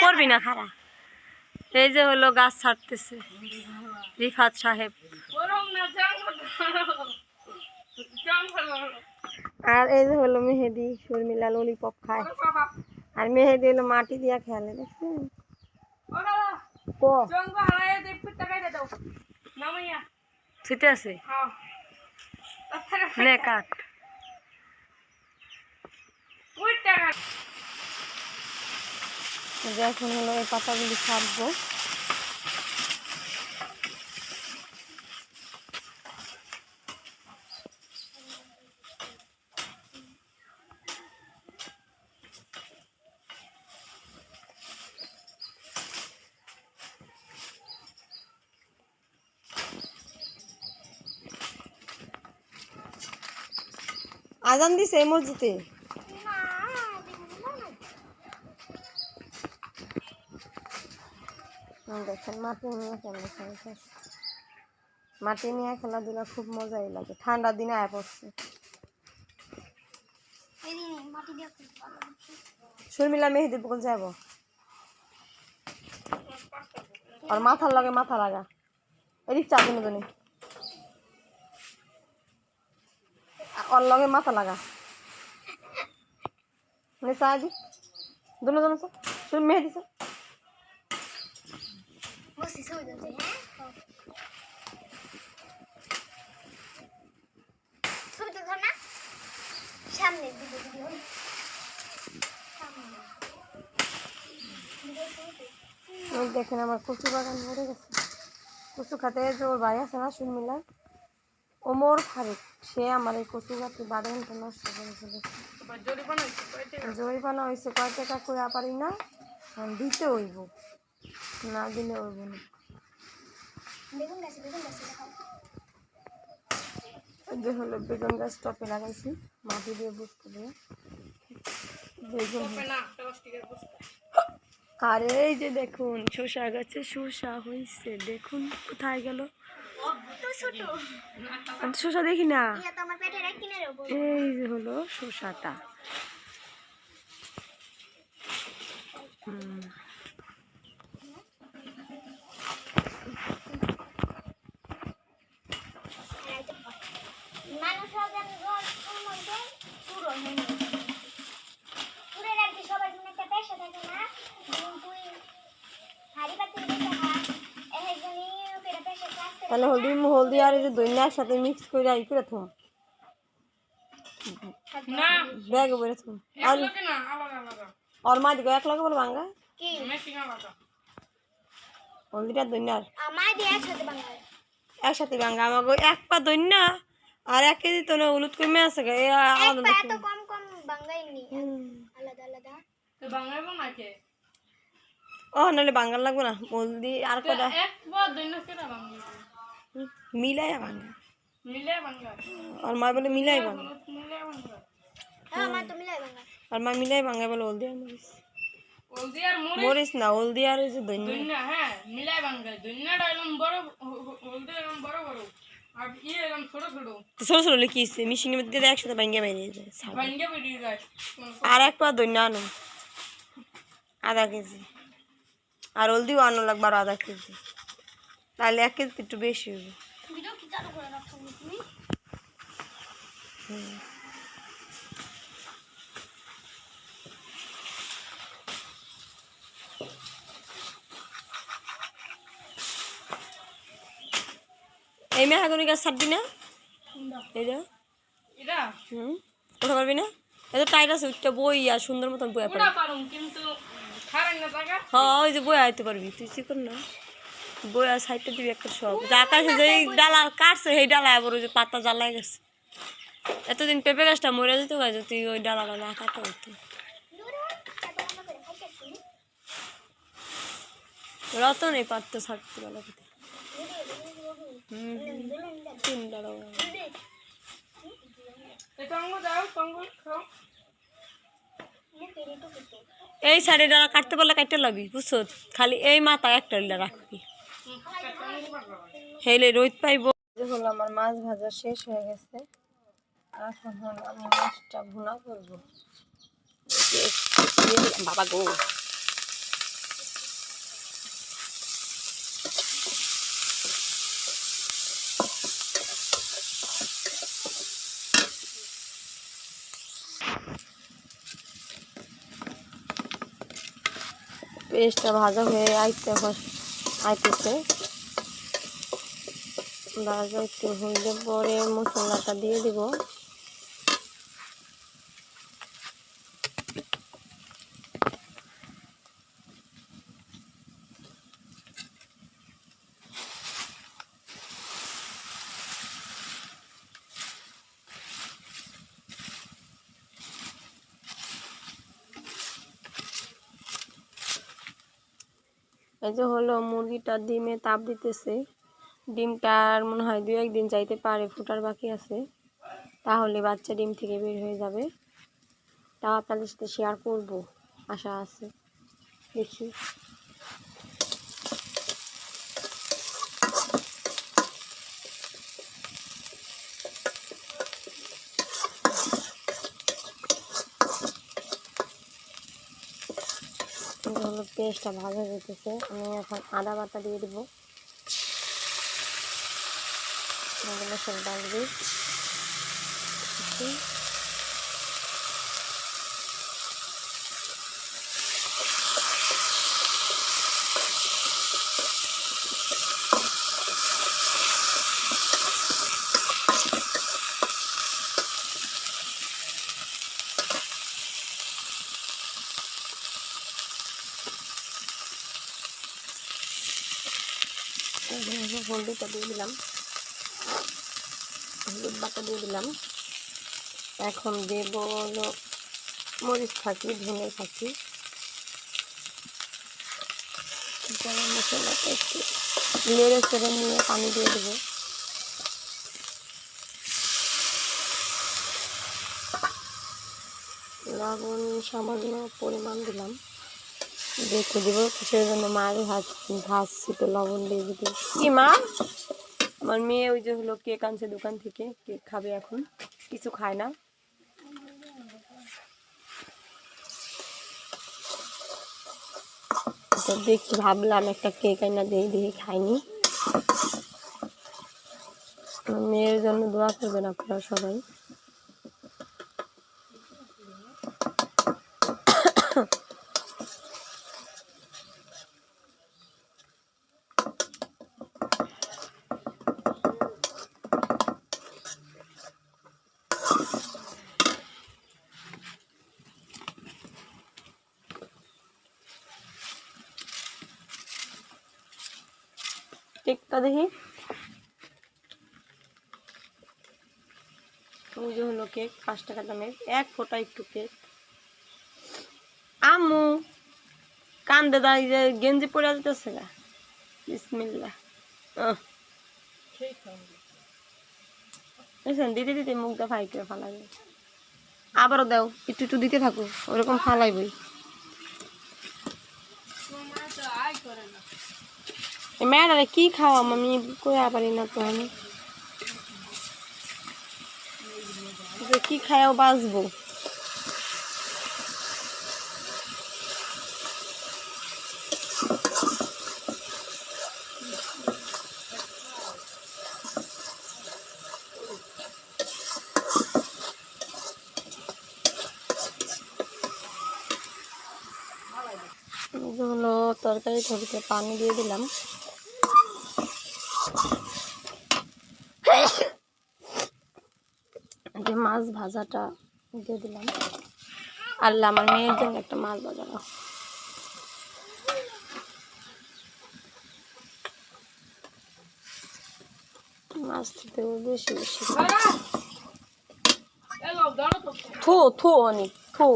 পড়বি না খারা। এই যে হলো গাছ ছাড়তেছে রিফাত সাহেব, আর এই যে হলো মেহেদি শর্মিলা ললিপপ খায়, আর মেহেদি হলো মাটি দিয়া খেলে দেখছেন। ছিটে আছে নে কাট। এখন হলো এই পাতাগুলি ছাড়বো। আজান দিছে এই মসজিদে। দেখেন মাটি নিয়ে খেলা, মাটি নিয়ে খেলাধুলা খুব মজাই লাগে, ঠান্ডার দিনে আয় পড়ছে। শর্মিলা মেহেদি বকল যাব, আর মাথার লাগে মাথা লাগা এদিক চা দিন জনে, ওর লগে মাথা লাগা মানে চা দি দুনো জন তুমি মেহেদি চা দেখেন আমার কচু বাগান ভরে গেছে। কচু খাতে যে ওর ভাই আছে না শর্মিলা, ওমর ফারুক, সে আমার এই কচু গাছটি বাগানটা নষ্ট করে ফেলেছে। জরিমানা হয়েছে কয় টাকা করে পারি না, দিতে হইব, না দিলে হইব না। যে হলো বেগুন গাছ টপে লাগাইছি মাটি দিয়ে বসতে দিয়ে বেগুন। আর এই যে দেখুন শসা গাছে শসা হয়েছে, দেখুন কোথায় গেল শসা দেখি না। এই যে হলো শসাটা, তাহলে হলদি আর এই যে দইনা একসাথে মিক্স করে আই করে থম না ব্যাগ বলে থম আর মা দিগো এক লগে বল ভাঙা কি মেশিং আলাদা হলদিটা দইনা আমায় দিয়ে একসাথে ভাঙা আমাগো এক পা দইনা আর 1 কেজি তো না হলুদ কমে আছে গে আলাদা এত কম কম ভাঙাইনি আলাদা আলাদা তো ভাঙাইবো নাকি ও নালে ভাঙা লাগবে না হলদি আর কটা এক পা দইনা কেন ভাঙাইবো মিলায়া ভাঙা और माँ बोले मिलाई भांगा और माँ मिलाई भांगा बोले हल्दी और मोरिस ना हल्दी और जो दुनिया है मिलाई भांगा दुनिया डालम बड़ो हल्दी डालम बड़ो बड़ो अब ये डालम छोटो छोटो तो छोटो छोटो लेकिन इससे मिशिंग में दे एक साथ भांगे बैठे जाए भांगे बैठे जाए और एक बार दुनिया नो आधा केजी और हल्दी वानो लग बार आधा केजी ताले एक केजी तो बेशी हो वीडियो की चालू করে রাখছো তুমি এই মেহাগনি গাছ ছাড়বি না এইটা এটা ওঠা পারবি না এটা টাইট আছে ওইটা বই আর সুন্দর মতন বইয়া পারবি ওটা পারুম কিন্তু খারাপ না জায়গা হ্যাঁ ওই যে বইয়া আইতে পারবি তুই কি কর না বইয়া সাইডটা দিবি একটা সব যা কাছে যে ডালা কাটছে সেই ডালা আবার ওই যে পাতা জ্বালাই গেছে এতদিন পেঁপে গাছটা মরে যেত গাছ তুই ওই ডালাটা না কাটা হইতো রতন এই পাতটা ছাড়তে ভালো কথা তিন ডালা এই সাইডে ডালা কাটতে পারলে কাটতে লাগবি বুঝছো খালি এই মাথা একটা রাখবি হেলে রোদ পাইব। হলো আমার মাছ ভাজা শেষ হয়ে গেছে, এখন হলো আমি মাছটা ভুনা করবো। বাবা গো পেস্টটা ভাজা হয়ে আইতেছে। ভাজা একটু হইলে পরে মশলাটা দিয়ে দিব। এই যে হলো মুরগিটা ডিমে তাপ দিতেছে। ডিমটার মনে হয় 2-1 দিন যাইতে পারে, ফুটার বাকি আছে, তাহলে বাচ্চা ডিম থেকে বের হয়ে যাবে। তাও আপনাদের সাথে শেয়ার করব, আশা আছে, দেখি। হলো পেস্টটা ভালো যেতেছে। আমি এখন আদা বাটা দিয়ে দেবো। সব ডালবি হলুদটা দিয়ে দিলাম, হলুদ বাটা দিয়ে দিলাম। এখন দেব হলো মরিচ ফাঁকি, ধনে ফাঁকি, গরম মশলাটা একটু নেড়ে চেড়ে নিয়ে পানি দিয়ে দেবো। লবণ সামান্য পরিমাণ দিলাম, দেখে দিব কিসের জন্য মাছ ভাজছি তো লবণ দিয়ে দিতে। কি মা, আমার মেয়ে ওই যে হলো কেক আনছে দোকান থেকে, কেক খাবে এখন, কিছু খায় না। দেখি ভাবলাম একটা কেক আইনা দিয়ে খাইনি। মেয়ের জন্য দোয়া করবেন আপনারা সবাই। কেকটা দেখি, ওই যে হলো কেক, 5 টাকা দামের, 1 ফোঁটা একটু কেক। আম্মু কান্দে দাঁড়ি যে গেঞ্জি পরে যেতেছে না। বিসমিল্লাহ। দিতে দিতে মুখটা ফাই করে ফালাইবে, আবারও দাও, একটু একটু দিতে থাকো, ওরকম ফালাইবই। মেয়েরা কি খাওয়া আমি কই পারি না তো, আমি কি খায়াও বাঁচবো। হলো তরকারি থরিতে পানি দিয়ে দিলাম। যে মাছ ভাজাটা দিয়ে দিলাম। আল্লাহ, আমার মেয়ের জন্য একটা মাছ ভাজা দাও। মাছ দেবো বেশি বেশি, থো অনেক থো।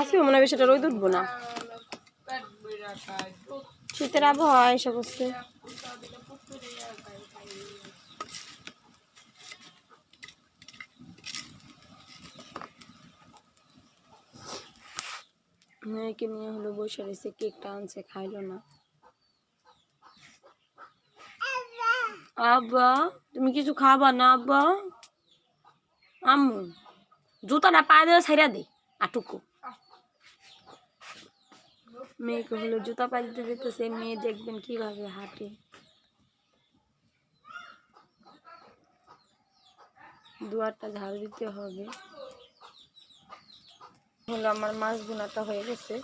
আসবে মনে হয়, সেটা রোদ উঠবো না, শীতের আবহাওয়া এসে করছে। মেয়েকে নিয়ে হলো বসে রয়েছে, কেকটা আনছে, খাইলো না। আব্বা তুমি কিছু খাবা না? আব্বা আম্মু জুতাটা পায়ে দেওয়া ছাইরা দে আটুকু। মেয়েকে হলো জুতা পায়ে দিতে যেতেছে, মেয়ে দেখবেন কিভাবে হাঁটে। দুয়ারটা ঝাড়ু দিতে হবে। হলো আমার মাছ বোনাটা হয়ে গেছে।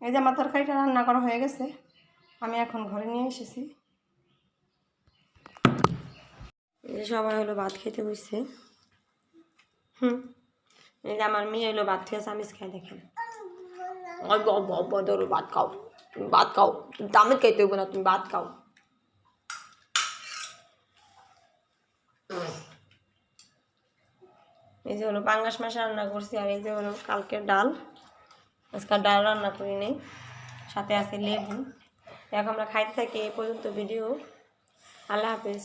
এই যে আমার তরকারিটা রান্না করা হয়ে গেছে, আমি এখন ঘরে নিয়ে এসেছি। এই যে সবাই হলো ভাত খেতে বসছে। এই যে আমার মেয়ে হলো ভাত খেয়েছে, আমি খাই দেখেন। ধরো ভাত খাও, তুমি ভাত খাও, তুমি দামে খাইতে হইব না, তুমি ভাত খাও। এই যে হলো পাঙ্গাস মাছ রান্না করছি, আর এই যে হলো কালকের ডাল। আজকাল ডাল রান্না করি নেই, সাথে আছে লেবু। এখন আমরা খাইতে থাকি। এই পর্যন্ত ভিডিও। আল্লাহ হাফেজ।